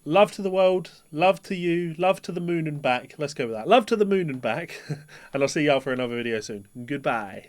Love to the world, love to you, love to the moon and back. Let's go with that. Love to the moon and back. And I'll see y'all for another video soon. Goodbye.